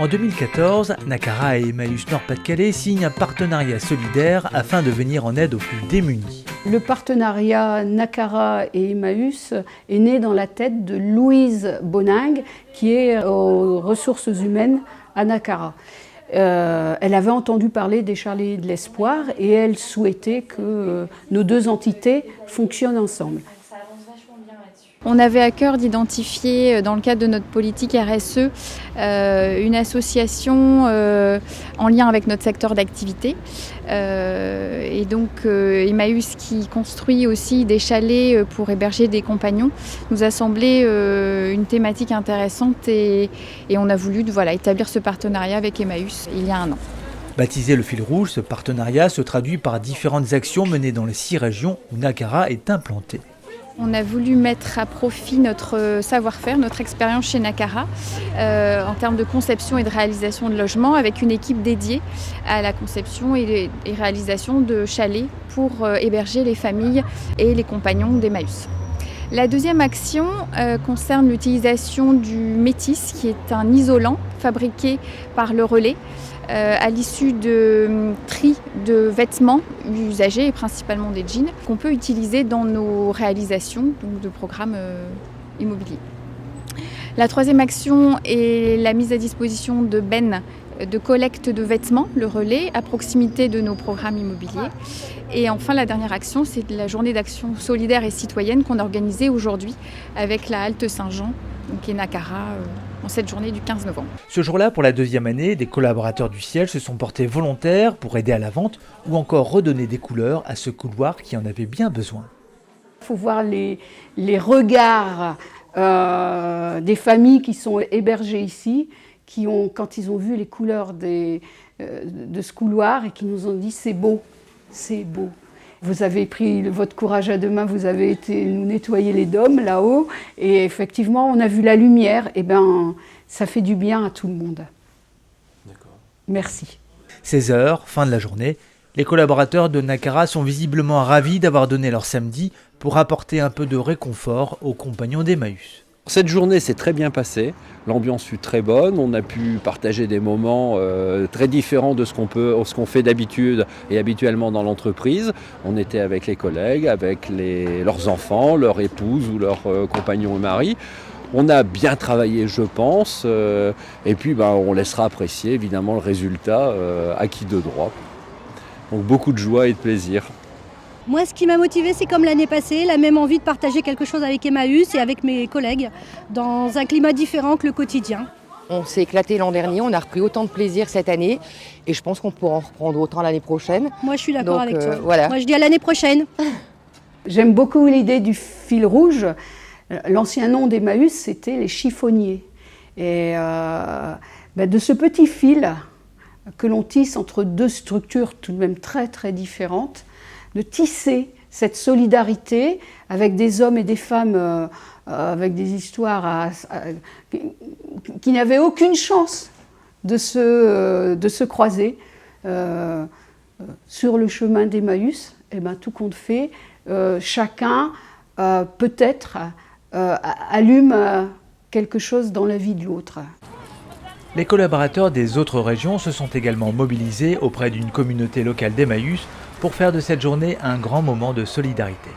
En 2014, Nakara et Emmaüs Nord-Pas-de-Calais signent un partenariat solidaire afin de venir en aide aux plus démunis. Le partenariat Nakara et Emmaüs est né dans la tête de Louise Boningue, qui est aux ressources humaines à Nakara. Elle avait entendu parler des Charliers de l'Espoir et elle souhaitait que nos deux entités fonctionnent ensemble. On avait à cœur d'identifier, dans le cadre de notre politique RSE, une association en lien avec notre secteur d'activité. Et donc Emmaüs, qui construit aussi des chalets pour héberger des compagnons, nous a semblé une thématique intéressante et on a voulu établir ce partenariat avec Emmaüs il y a 1 an. Baptisé le fil rouge, ce partenariat se traduit par différentes actions menées dans les 6 régions où Nakara est implanté. On a voulu mettre à profit notre savoir-faire, notre expérience chez Nakara en termes de conception et de réalisation de logements, avec une équipe dédiée à la conception et réalisation de chalets pour héberger les familles et les compagnons d'Emmaüs. La deuxième action concerne l'utilisation du métis, qui est un isolant fabriqué par le relais à l'issue de tri de vêtements usagés, et principalement des jeans, qu'on peut utiliser dans nos réalisations donc de programmes immobiliers. La troisième action est la mise à disposition de bennes de collecte de vêtements, le relais, à proximité de nos programmes immobiliers. Et enfin, la dernière action, c'est la journée d'action solidaire et citoyenne qu'on a organisée aujourd'hui avec la Halte Saint-Jean, donc et Nakara, en cette journée du 15 novembre. Ce jour-là, pour la 2e année, des collaborateurs du siège se sont portés volontaires pour aider à la vente ou encore redonner des couleurs à ce couloir qui en avait bien besoin. Il faut voir les regards des familles qui sont hébergées ici, qui ont, quand ils ont vu les couleurs de ce couloir et qui nous ont dit « c'est beau, c'est beau ». Vous avez pris votre courage à deux mains, vous avez été nous nettoyer les dômes là-haut et effectivement on a vu la lumière, et ça fait du bien à tout le monde. D'accord. Merci. 16h, fin de la journée, les collaborateurs de Nakara sont visiblement ravis d'avoir donné leur samedi pour apporter un peu de réconfort aux compagnons d'Emmaüs. Cette journée s'est très bien passée, l'ambiance fut très bonne, on a pu partager des moments très différents de ce qu'on fait d'habitude et habituellement dans l'entreprise. On était avec les collègues, avec leurs enfants, leurs épouses ou leurs compagnons et maris. On a bien travaillé, je pense, et puis on laissera apprécier évidemment le résultat à qui de droit. Donc beaucoup de joie et de plaisir. Moi, ce qui m'a motivée, c'est comme l'année passée, la même envie de partager quelque chose avec Emmaüs et avec mes collègues dans un climat différent que le quotidien. On s'est éclaté l'an dernier, on a repris autant de plaisir cette année et je pense qu'on pourra en reprendre autant l'année prochaine. Moi, je suis d'accord avec toi. Voilà. Moi, je dis à l'année prochaine. J'aime beaucoup l'idée du fil rouge. L'ancien nom d'Emmaüs, c'était les chiffonniers. Et de ce petit fil que l'on tisse entre deux structures tout de même très très différentes, de tisser cette solidarité avec des hommes et des femmes avec des histoires qui n'avaient aucune chance de se croiser sur le chemin d'Emmaüs. Tout compte fait, chacun peut-être allume quelque chose dans la vie de l'autre. Les collaborateurs des autres régions se sont également mobilisés auprès d'une communauté locale d'Emmaüs pour faire de cette journée un grand moment de solidarité.